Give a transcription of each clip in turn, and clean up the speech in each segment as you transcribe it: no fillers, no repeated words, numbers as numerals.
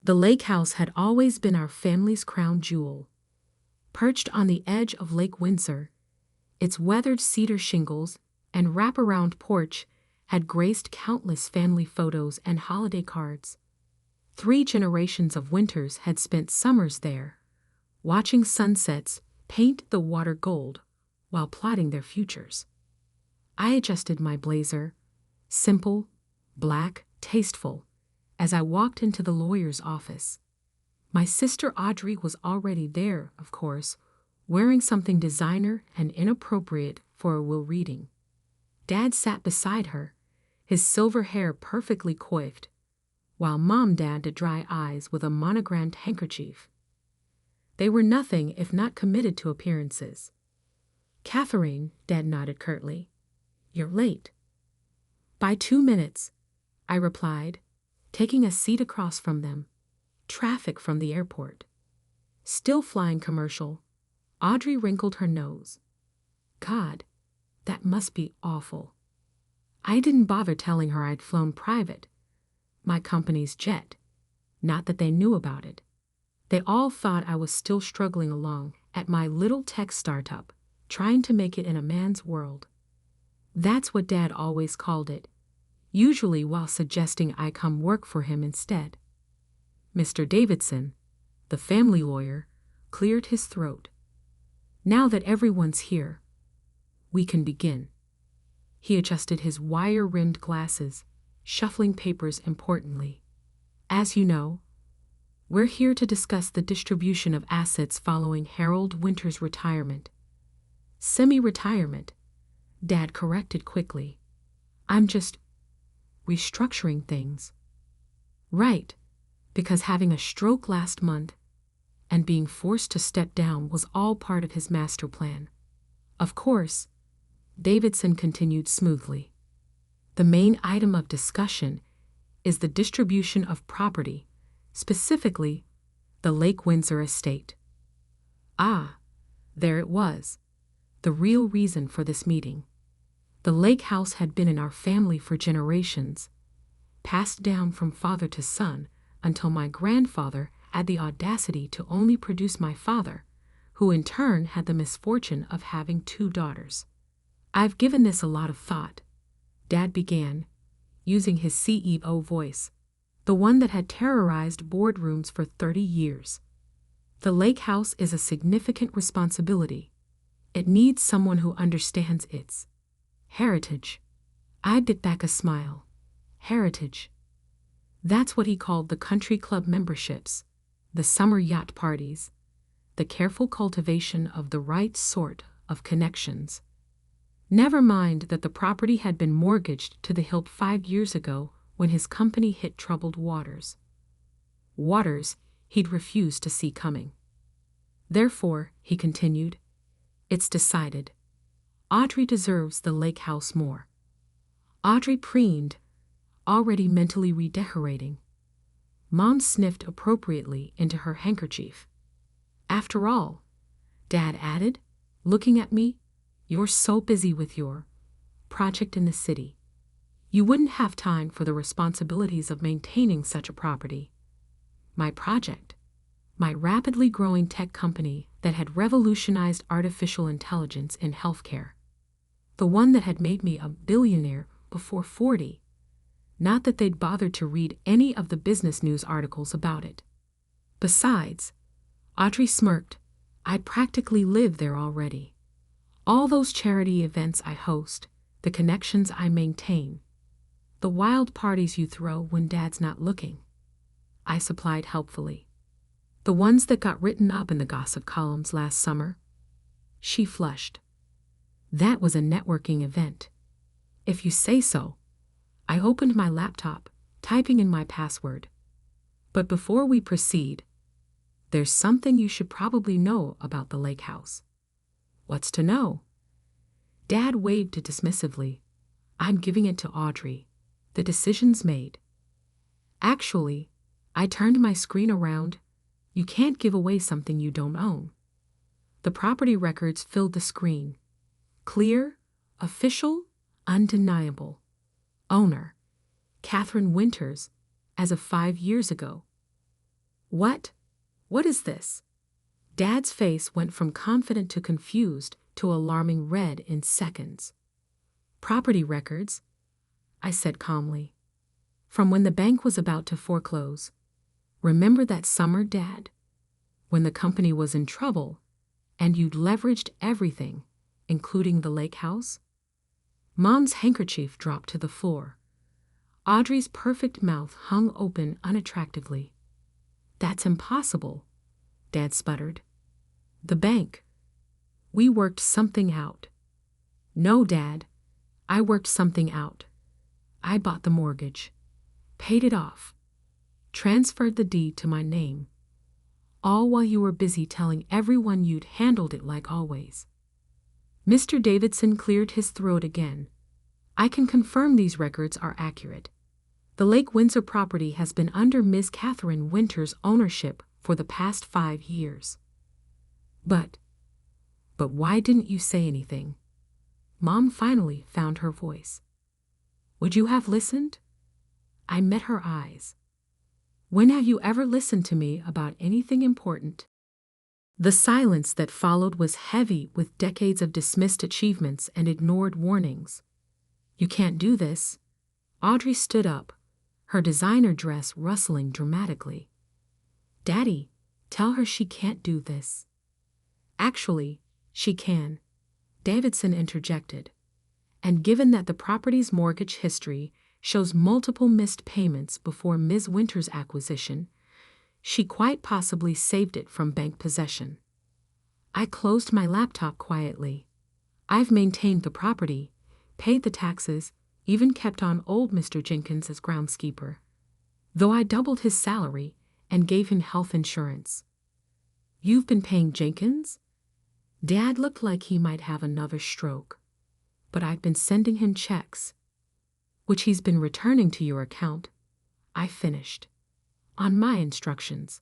The lake house had always been our family's crown jewel. Perched on the edge of Lake Windsor, its weathered cedar shingles and wraparound porch had graced countless family photos and holiday cards. 3 generations of Winters had spent summers there, watching sunsets paint the water gold while plotting their futures. I adjusted my blazer, simple, black, tasteful, as I walked into the lawyer's office. My sister Audrey was already there, of course, wearing something designer and inappropriate for a will reading. Dad sat beside her, his silver hair perfectly coiffed, while Mom dabbed dry eyes with a monogrammed handkerchief. They were nothing if not committed to appearances. "Katherine," Dad nodded curtly. "You're late." "By 2 minutes," I replied, taking a seat across from them. Traffic from the airport. Still flying commercial. Audrey wrinkled her nose. God, that must be awful. I didn't bother telling her I'd flown private, my company's jet. Not that they knew about it. They all thought I was still struggling along at my little tech startup, trying to make it in a man's world. That's what Dad always called it, usually while suggesting I come work for him instead. Mr. Davidson, the family lawyer, cleared his throat. "Now that everyone's here, we can begin." He adjusted his wire-rimmed glasses, shuffling papers importantly. "As you know, we're here to discuss the distribution of assets following Harold Winter's retirement." "Semi-retirement," Dad corrected quickly. "I'm just restructuring things." "Right, because having a stroke last month and being forced to step down was all part of his master plan. Of course," Davidson continued smoothly, "the main item of discussion is the distribution of property, specifically the Lake Windsor estate." Ah, there it was, the real reason for this meeting. The lake house had been in our family for generations, passed down from father to son until my grandfather had the audacity to only produce my father, who in turn had the misfortune of having 2 daughters. "I've given this a lot of thought," Dad began, using his CEO voice, the one that had terrorized boardrooms for 30 years. "The lake house is a significant responsibility. It needs someone who understands its heritage." I bit back a smile. Heritage. That's what he called the country club memberships, the summer yacht parties, the careful cultivation of the right sort of connections. Never mind that the property had been mortgaged to the hilt 5 years ago when his company hit troubled waters. Waters he'd refused to see coming. "Therefore," he continued, "it's decided. Audrey deserves the lake house more." Audrey preened, already mentally redecorating. Mom sniffed appropriately into her handkerchief. "After all," Dad added, looking at me, "you're so busy with your project in the city. You wouldn't have time for the responsibilities of maintaining such a property." My project, my rapidly growing tech company that had revolutionized artificial intelligence in healthcare. The one that had made me a billionaire before 40. Not that they'd bothered to read any of the business news articles about it. Besides, Audrey smirked, I'd practically live there already. All those charity events I host, the connections I maintain, the wild parties you throw when Dad's not looking, I supplied helpfully. The ones that got written up in the gossip columns last summer. She flushed. That was a networking event. If you say so. I opened my laptop, typing in my password. But before we proceed, there's something you should probably know about the lake house. What's to know? Dad waved it dismissively. I'm giving it to Audrey. The decision's made. Actually, I turned my screen around. You can't give away something you don't own. The property records filled the screen. Clear, official, undeniable. Owner, Katherine Winters, as of 5 years ago. What? What is this? Dad's face went from confident to confused to alarming red in seconds. Property records, I said calmly. From when the bank was about to foreclose. Remember that summer, Dad? When the company was in trouble and you'd leveraged everything, including the lake house? Mom's handkerchief dropped to the floor. Audrey's perfect mouth hung open unattractively. That's impossible, Dad sputtered. The bank. We worked something out. No, Dad. I worked something out. I bought the mortgage, paid it off, transferred the deed to my name, all while you were busy telling everyone you'd handled it like always. Mr. Davidson cleared his throat again. I can confirm these records are accurate. The Lake Windsor property has been under Miss Katherine Winter's ownership for the past 5 years. But why didn't you say anything? Mom finally found her voice. Would you have listened? I met her eyes. When have you ever listened to me about anything important? The silence that followed was heavy with decades of dismissed achievements and ignored warnings. You can't do this. Audrey stood up, her designer dress rustling dramatically. Daddy, tell her she can't do this. Actually, she can, Davidson interjected. And given that the property's mortgage history shows multiple missed payments before Ms. Winter's acquisition, she quite possibly saved it from bank possession. I closed my laptop quietly. I've maintained the property, paid the taxes, even kept on old Mr. Jenkins as groundskeeper. Though I doubled his salary and gave him health insurance. You've been paying Jenkins? Dad looked like he might have another stroke. But I've been sending him checks, which he's been returning to your account. I finished. On my instructions.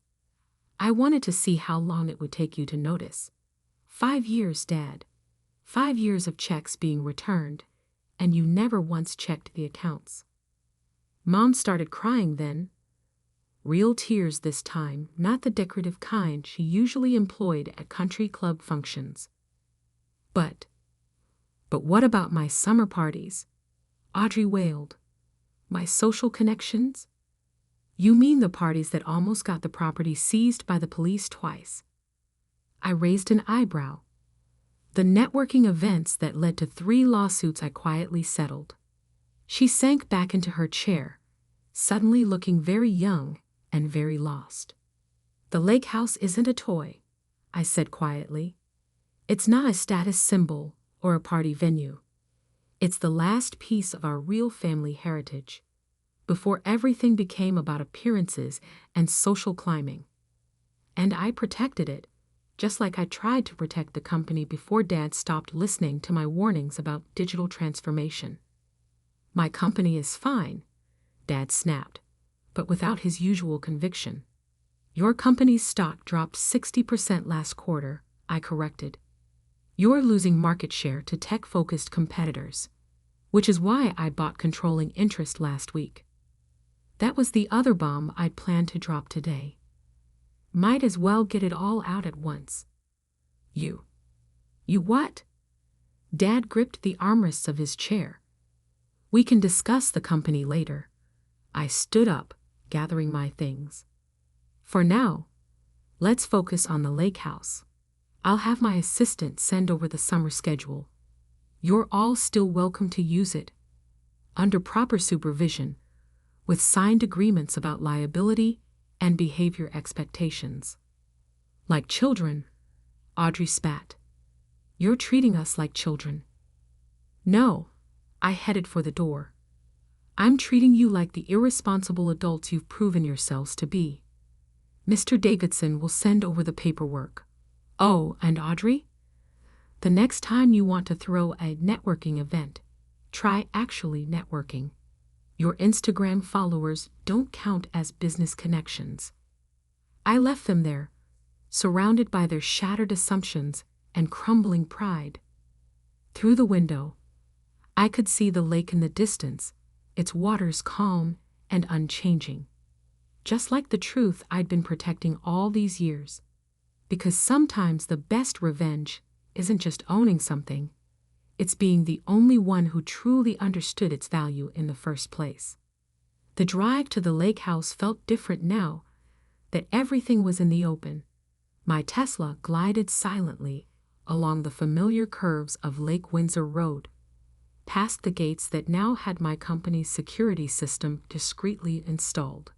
I wanted to see how long it would take you to notice. 5 years, Dad. 5 years of checks being returned, and you never once checked the accounts. Mom started crying then. Real tears this time, not the decorative kind she usually employed at country club functions. But what about my summer parties? Audrey wailed. My social connections? You mean the parties that almost got the property seized by the police twice? I raised an eyebrow. The networking events that led to 3 lawsuits I quietly settled. She sank back into her chair, suddenly looking very young and very lost. The lake house isn't a toy, I said quietly. It's not a status symbol or a party venue. It's the last piece of our real family heritage, before everything became about appearances and social climbing. And I protected it, just like I tried to protect the company before Dad stopped listening to my warnings about digital transformation. My company is fine, Dad snapped, but without his usual conviction. Your company's stock dropped 60% last quarter, I corrected. You're losing market share to tech-focused competitors, which is why I bought controlling interest last week. That was the other bomb I'd planned to drop today. Might as well get it all out at once. You what? Dad gripped the armrests of his chair. We can discuss the company later. I stood up, gathering my things. For now, let's focus on the lake house. I'll have my assistant send over the summer schedule. You're all still welcome to use it, under proper supervision, with signed agreements about liability and behavior expectations. Like children, Audrey spat. You're treating us like children. No, I headed for the door. I'm treating you like the irresponsible adults you've proven yourselves to be. Mr. Davidson will send over the paperwork. Oh, and Audrey? The next time you want to throw a networking event, try actually networking. Your Instagram followers don't count as business connections. I left them there, surrounded by their shattered assumptions and crumbling pride. Through the window, I could see the lake in the distance, its waters calm and unchanging. just like the truth I'd been protecting all these years. Because sometimes the best revenge isn't just owning something, it's being the only one who truly understood its value in the first place. The drive to the lake house felt different now that everything was in the open. My Tesla glided silently along the familiar curves of Lake Windsor Road, past the gates that now had my company's security system discreetly installed.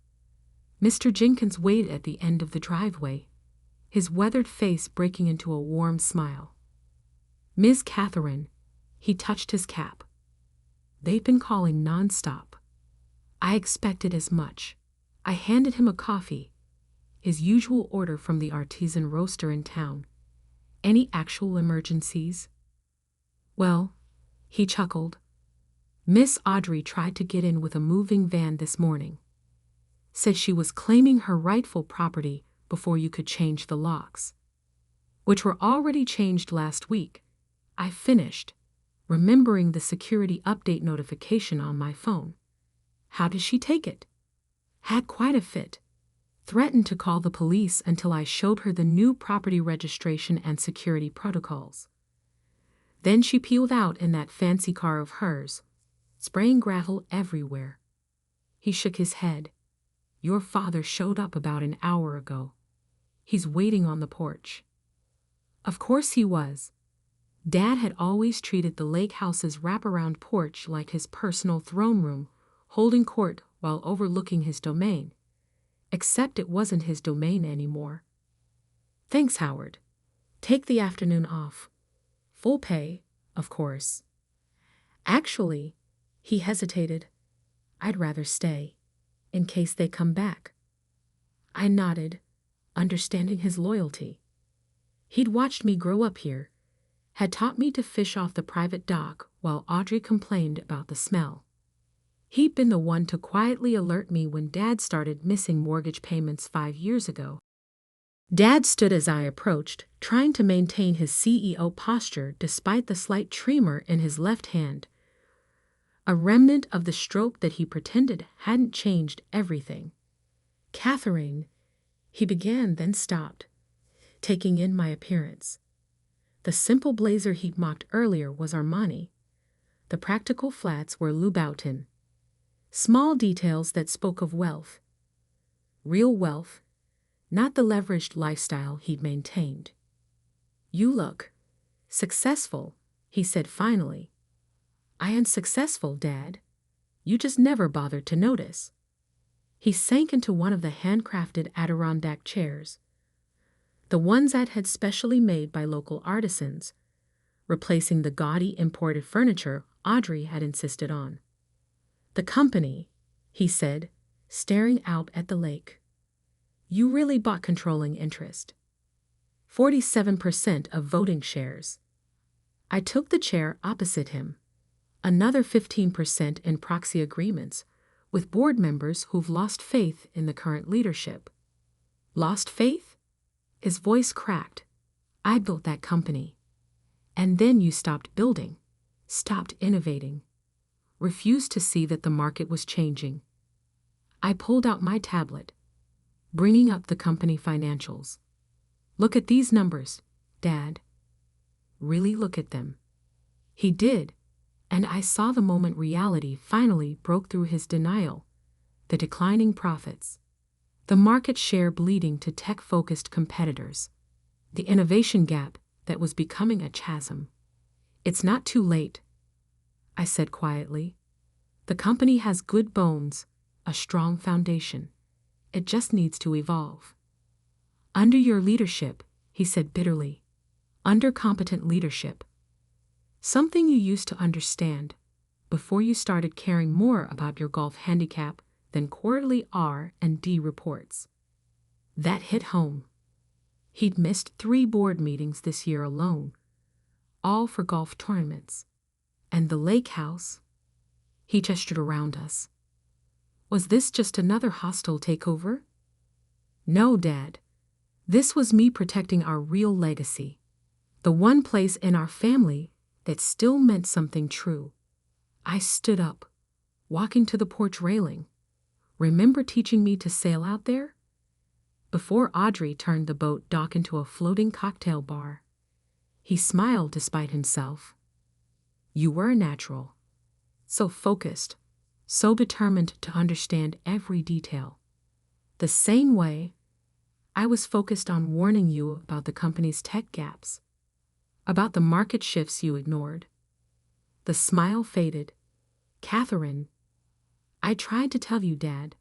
Mr. Jenkins waited at the end of the driveway, his weathered face breaking into a warm smile. "Miss Katherine," he touched his cap. "They've been calling non-stop." I expected as much. I handed him a coffee, his usual order from the artisan roaster in town. "Any actual emergencies?" "Well," he chuckled, "Miss Audrey tried to get in with a moving van this morning. Said she was claiming her rightful property before you could change the locks." "Which were already changed last week," I finished, remembering the security update notification on my phone. "How did she take it?" "Had quite a fit. Threatened to call the police until I showed her the new property registration and security protocols. Then she peeled out in that fancy car of hers, spraying gravel everywhere." He shook his head. "Your father showed up about an hour ago. He's waiting on the porch." Of course he was. Dad had always treated the lake house's wraparound porch like his personal throne room, holding court while overlooking his domain. Except it wasn't his domain anymore. "Thanks, Howard. Take the afternoon off. Full pay, of course." "Actually," he hesitated, "I'd rather stay, in case they come back." I nodded, understanding his loyalty. He'd watched me grow up here, had taught me to fish off the private dock while Audrey complained about the smell. He'd been the one to quietly alert me when Dad started missing mortgage payments 5 years ago. Dad stood as I approached, trying to maintain his CEO posture despite the slight tremor in his left hand, a remnant of the stroke that he pretended hadn't changed everything. "Katherine," he began, then stopped, taking in my appearance. The simple blazer he'd mocked earlier was Armani. The practical flats were Louboutin. Small details that spoke of wealth. Real wealth, not the leveraged lifestyle he'd maintained. "You look successful," he said finally. "I am successful, Dad. You just never bothered to notice." He sank into one of the handcrafted Adirondack chairs, the ones I'd had specially made by local artisans, replacing the gaudy imported furniture Audrey had insisted on. "The company," he said, staring out at the lake. "You really bought controlling interest. 47% of voting shares." I took the chair opposite him. Another 15% in proxy agreements with board members who've lost faith in the current leadership. "Lost faith?" His voice cracked. "I built that company. And then you stopped building, stopped innovating, refused to see that the market was changing." I pulled out my tablet, bringing up the company financials. "Look at these numbers, Dad." "Really look at them." He did, and I saw the moment reality finally broke through his denial. The declining profits, the market share bleeding to tech-focused competitors, the innovation gap that was becoming a chasm. "It's not too late," I said quietly. "The company has good bones, a strong foundation. It just needs to evolve." "Under your leadership," he said bitterly. "Under competent leadership. Something you used to understand before you started caring more about your golf handicap than quarterly R&D reports." That hit home. He'd missed 3 board meetings this year alone, all for golf tournaments. And the lake house? He gestured around us. Was this just another hostile takeover? No, Dad. This was me protecting our real legacy. The one place in our family that still meant something true. I stood up, walking to the porch railing, Remember teaching me to sail out there? Before Audrey turned the boat dock into a floating cocktail bar, he smiled despite himself. You were a natural. So focused, so determined to understand every detail. The same way I was focused on warning you about the company's tech gaps, about the market shifts you ignored. The smile faded. Katherine, I tried to tell you, Dad.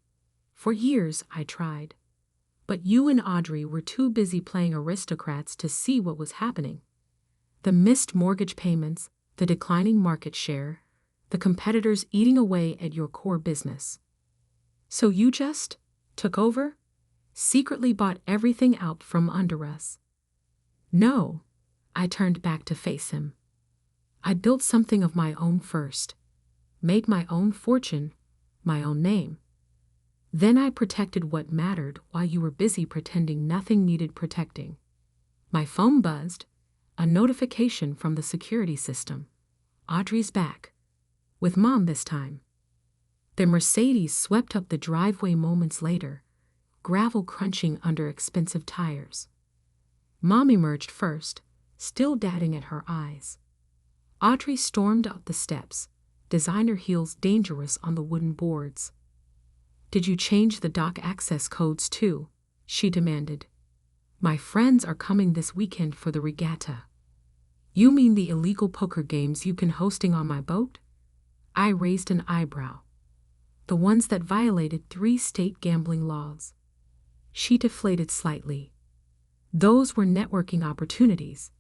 For years I tried. But you and Audrey were too busy playing aristocrats to see what was happening. The missed mortgage payments, the declining market share, the competitors eating away at your core business. So you just took over? Secretly bought everything out from under us? No, I turned back to face him. I built something of my own first, made my own fortune, my own name. Then I protected what mattered while you were busy pretending nothing needed protecting. My phone buzzed, a notification from the security system. Audrey's back. With Mom this time. The Mercedes swept up the driveway moments later, gravel crunching under expensive tires. Mom emerged first, still dadding at her eyes. Audrey stormed up the steps, designer heels dangerous on the wooden boards. Did you change the dock access codes too? She demanded. My friends are coming this weekend for the regatta. You mean the illegal poker games you've been hosting on my boat? I raised an eyebrow. The ones that violated 3 state gambling laws. She deflated slightly. Those were networking opportunities.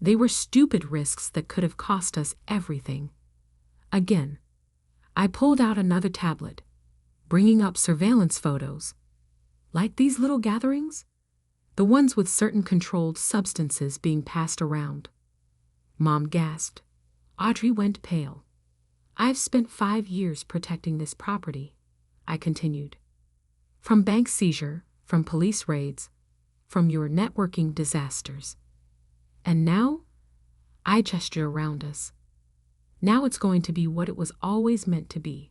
They were stupid risks that could have cost us everything. Again, I pulled out another tablet, bringing up surveillance photos. Like these little gatherings? The ones with certain controlled substances being passed around. Mom gasped. Audrey went pale. I've spent 5 years protecting this property, I continued. From bank seizure, from police raids, from your networking disasters. And now, I gestured around us. Now it's going to be what it was always meant to be.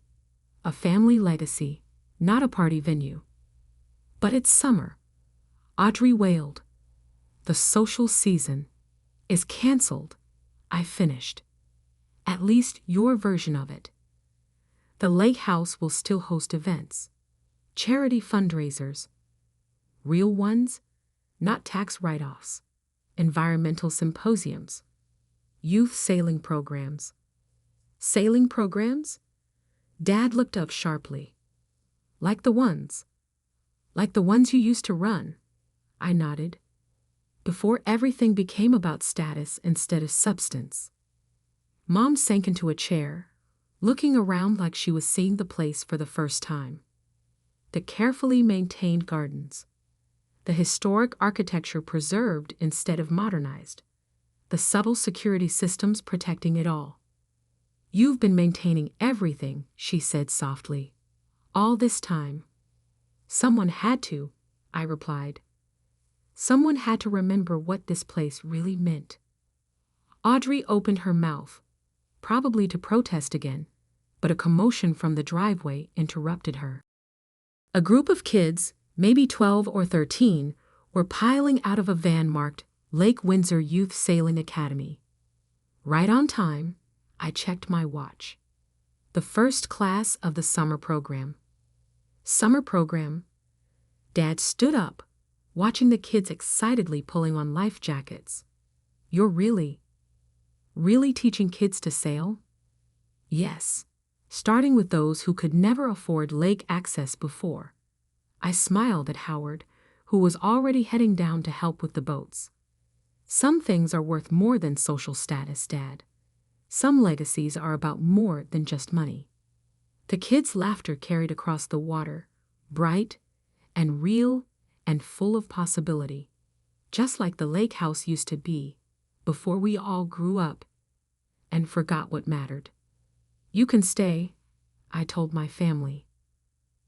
A family legacy, not a party venue. But it's summer. Audrey wailed. The social season is canceled, I finished. At least your version of it. The lakehouse will still host events. Charity fundraisers. Real ones, not tax write-offs. Environmental symposiums. Youth sailing programs. Sailing programs? Dad looked up sharply. Like the ones you used to run, I nodded. Before everything became about status instead of substance. Mom sank into a chair, looking around like she was seeing the place for the first time. The carefully maintained gardens. The historic architecture preserved instead of modernized. The subtle security systems protecting it all. You've been maintaining everything, she said softly. All this time. Someone had to, I replied. Someone had to remember what this place really meant. Audrey opened her mouth, probably to protest again, but a commotion from the driveway interrupted her. A group of kids, maybe 12 or 13, were piling out of a van marked Lake Windsor Youth Sailing Academy. Right on time, I checked my watch. The first class of the summer program. Summer program? Dad stood up, watching the kids excitedly pulling on life jackets. You're really teaching kids to sail? Yes, starting with those who could never afford lake access before. I smiled at Howard, who was already heading down to help with the boats. Some things are worth more than social status, Dad. Some legacies are about more than just money. The kids' laughter carried across the water, bright and real and full of possibility, just like the lake house used to be before we all grew up and forgot what mattered. You can stay, I told my family.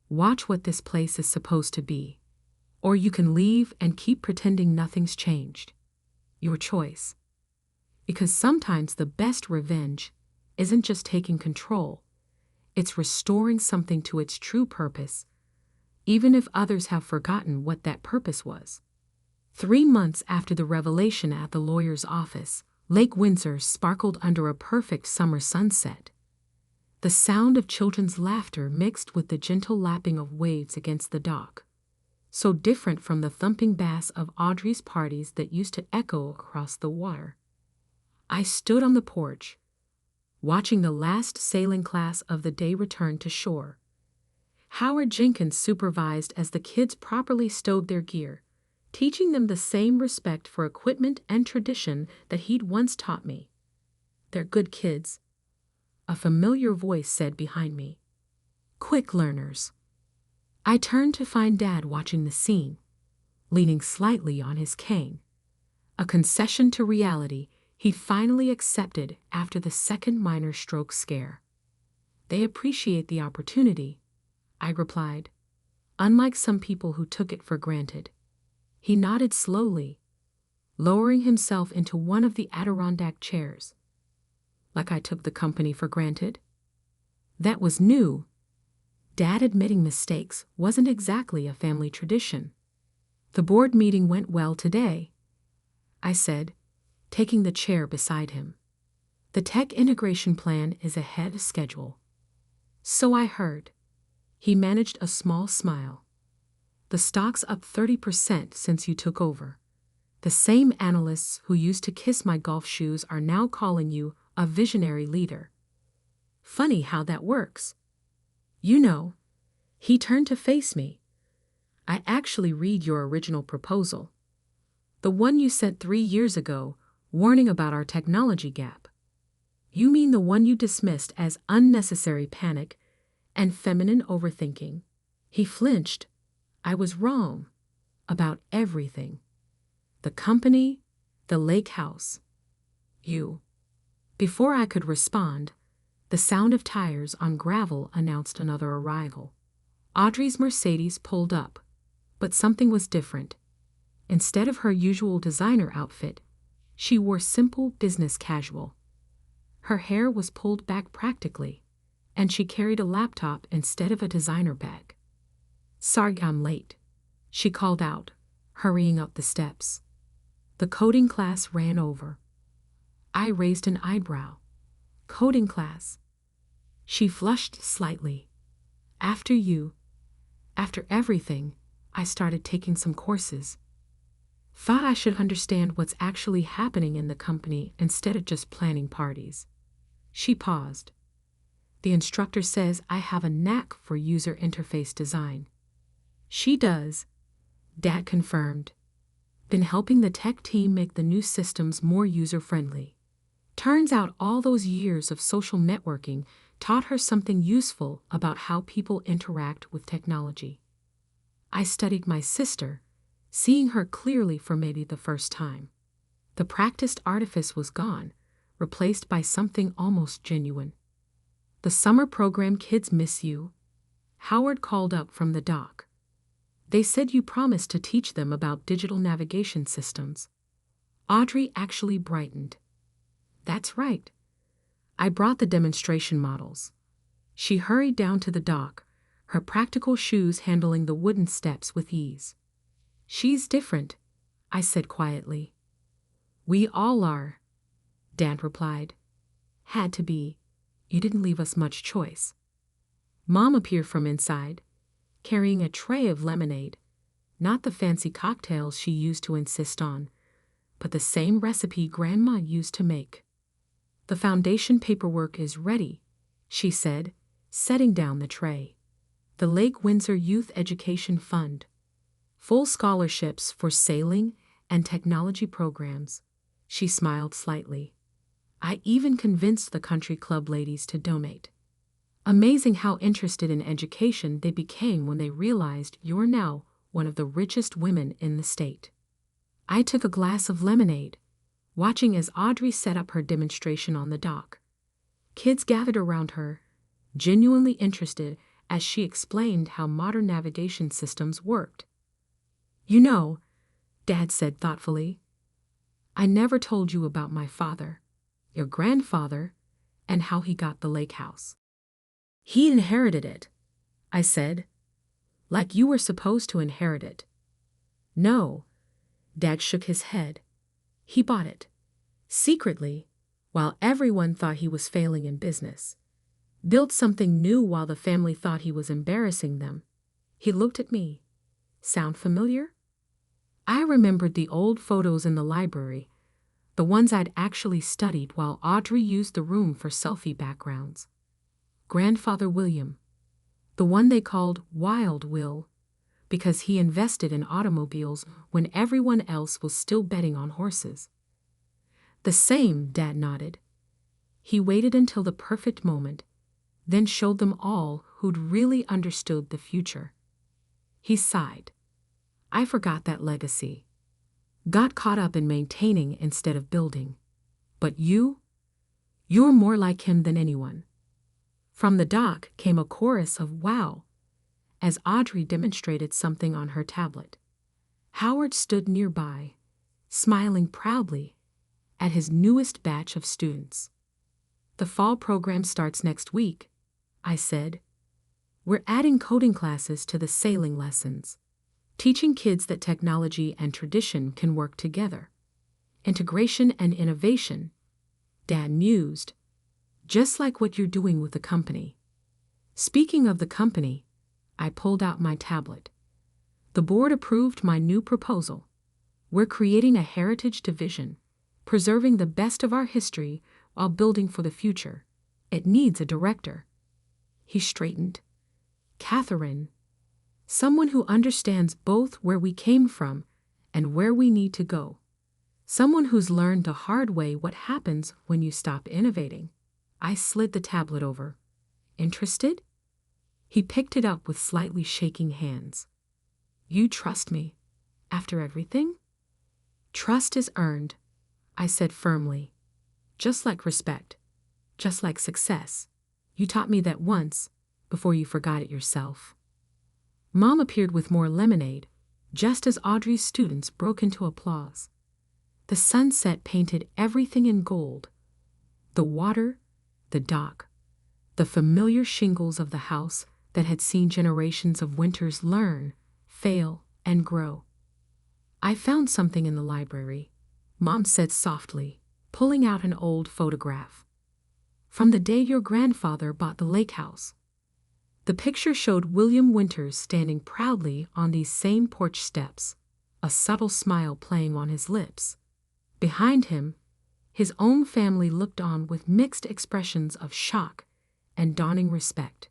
Watch what this place is supposed to be, or you can leave and keep pretending nothing's changed. Your choice. Because sometimes the best revenge isn't just taking control, It's restoring something to its true purpose, even if others have forgotten what that purpose was. 3 months after the revelation at the lawyer's office, Lake Windsor sparkled under a perfect summer sunset. The sound of children's laughter mixed with the gentle lapping of waves against the dock, so different from the thumping bass of Audrey's parties that used to echo across the water. I stood on the porch, watching the last sailing class of the day return to shore. Howard Jenkins supervised as the kids properly stowed their gear, teaching them the same respect for equipment and tradition that he'd once taught me. "They're good kids," a familiar voice said behind me. "Quick learners." I turned to find Dad watching the scene, leaning slightly on his cane. A concession to reality he'd finally accepted after the second minor stroke scare. "They appreciate the opportunity," I replied, unlike some people who took it for granted. He nodded slowly, lowering himself into one of the Adirondack chairs. "Like I took the company for granted?" That was new. Dad admitting mistakes wasn't exactly a family tradition. "The board meeting went well today," I said, taking the chair beside him. "The tech integration plan is ahead of schedule." "So I heard." He managed a small smile. "The stock's up 30% since you took over. The same analysts who used to kiss my golf shoes are now calling you a visionary leader." "Funny how that works." "You know." He turned to face me. "I actually read your original proposal. The one you sent 3 years ago, warning about our technology gap." "You mean the one you dismissed as unnecessary panic and feminine overthinking?" He flinched. "I was wrong. About everything. The company, the lake house. You." Before I could respond, the sound of tires on gravel announced another arrival. Audrey's Mercedes pulled up, but something was different. Instead of her usual designer outfit, she wore simple business casual. Her hair was pulled back practically, and she carried a laptop instead of a designer bag. "Sorry I'm late," she called out, hurrying up the steps. The coding class ran over. I raised an eyebrow. "Coding class?" She flushed slightly. "After you. After everything, I started taking some courses. Thought I should understand what's actually happening in the company instead of just planning parties." She paused. "The instructor says I have a knack for user interface design." "She does," Dad confirmed. "Been helping the tech team make the new systems more user-friendly. Turns out all those years of social networking taught her something useful about how people interact with technology." I studied my sister, seeing her clearly for maybe the first time. The practiced artifice was gone, replaced by something almost genuine. "The summer program kids miss you," Howard called up from the dock. "They said you promised to teach them about digital navigation systems." Audrey actually brightened. "That's right. I brought the demonstration models." She hurried down to the dock, her practical shoes handling the wooden steps with ease. "She's different," I said quietly. "We all are," Dad replied. "Had to be. You didn't leave us much choice." Mom appeared from inside, carrying a tray of lemonade, not the fancy cocktails she used to insist on, but the same recipe Grandma used to make. "The foundation paperwork is ready," she said, setting down the tray. "The Lake Windsor Youth Education Fund. Full scholarships for sailing and technology programs." She smiled slightly. "I even convinced the country club ladies to donate." Amazing how interested in education they became when they realized you're now one of the richest women in the state. I took a glass of lemonade, watching as Audrey set up her demonstration on the dock. Kids gathered around her, genuinely interested as she explained how modern navigation systems worked. "You know," Dad said thoughtfully, "I never told you about my father, your grandfather, and how he got the lake house." He inherited it, I said, like you were supposed to inherit it. No, Dad shook his head. He bought it, secretly, while everyone thought he was failing in business. Built something new while the family thought he was embarrassing them. He looked at me. Sound familiar? I remembered the old photos in the library, the ones I'd actually studied while Audrey used the room for selfie backgrounds. Grandfather William, the one they called Wild Will, because he invested in automobiles when everyone else was still betting on horses. The same, Dad nodded. He waited until the perfect moment, then showed them all who'd really understood the future. He sighed. I forgot that legacy. Got caught up in maintaining instead of building. But you're more like him than anyone. From the dock came a chorus of wow, as Audrey demonstrated something on her tablet. Howard stood nearby, smiling proudly at his newest batch of students. The fall program starts next week, I said. We're adding coding classes to the sailing lessons, teaching kids that technology and tradition can work together. Integration and innovation, Dad mused, just like what you're doing with the company. Speaking of the company, I pulled out my tablet. The board approved my new proposal. We're creating a heritage division, preserving the best of our history while building for the future. It needs a director. He straightened. Katherine. Someone who understands both where we came from and where we need to go. Someone who's learned the hard way what happens when you stop innovating. I slid the tablet over. Interested? He picked it up with slightly shaking hands. You trust me, after everything? Trust is earned, I said firmly. Just like respect, just like success. You taught me that once, before you forgot it yourself. Mom appeared with more lemonade, just as Audrey's students broke into applause. The sunset painted everything in gold. The water, the dock, the familiar shingles of the house that had seen generations of winters learn, fail, and grow. I found something in the library, Mom said softly, pulling out an old photograph. From the day your grandfather bought the lakehouse. The picture showed William Winters standing proudly on these same porch steps, a subtle smile playing on his lips. Behind him, his own family looked on with mixed expressions of shock and dawning respect.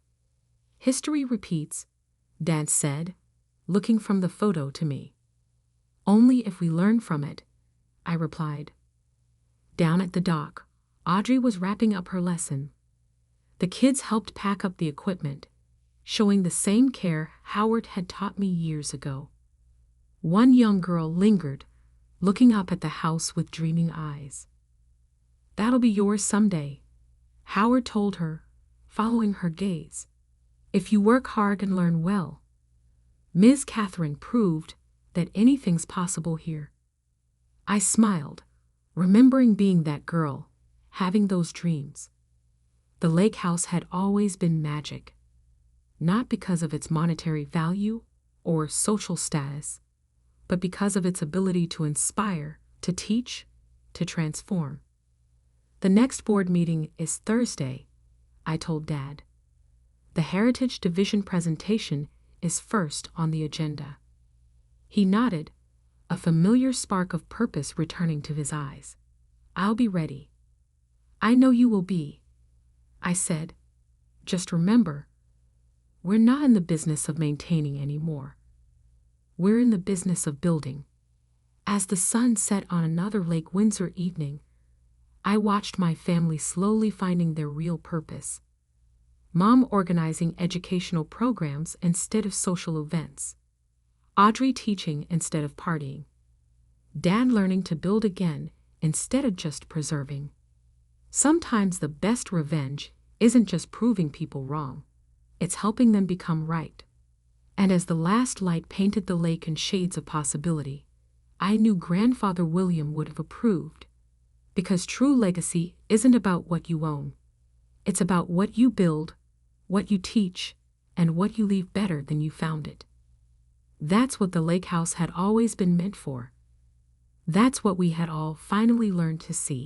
History repeats, Dad said, looking from the photo to me. Only if we learn from it, I replied. Down at the dock, Audrey was wrapping up her lesson. The kids helped pack up the equipment, showing the same care Howard had taught me years ago. One young girl lingered, looking up at the house with dreaming eyes. That'll be yours someday, Howard told her, following her gaze. If you work hard and learn well. Ms. Katherine proved that anything's possible here. I smiled, remembering being that girl, having those dreams. The lake house had always been magic, not because of its monetary value or social status, but because of its ability to inspire, to teach, to transform. The next board meeting is Thursday, I told Dad. The Heritage Division presentation is first on the agenda. He nodded, a familiar spark of purpose returning to his eyes. I'll be ready. I know you will be, I said. Just remember, we're not in the business of maintaining anymore. We're in the business of building. As the sun set on another Lake Windsor evening, I watched my family slowly finding their real purpose. Mom organizing educational programs instead of social events. Audrey teaching instead of partying. Dad learning to build again instead of just preserving. Sometimes the best revenge isn't just proving people wrong. It's helping them become right. And as the last light painted the lake in shades of possibility, I knew Grandfather William would have approved. Because true legacy isn't about what you own. It's about what you build, what you teach, and what you leave better than you found it. That's what the lake house had always been meant for. That's what we had all finally learned to see.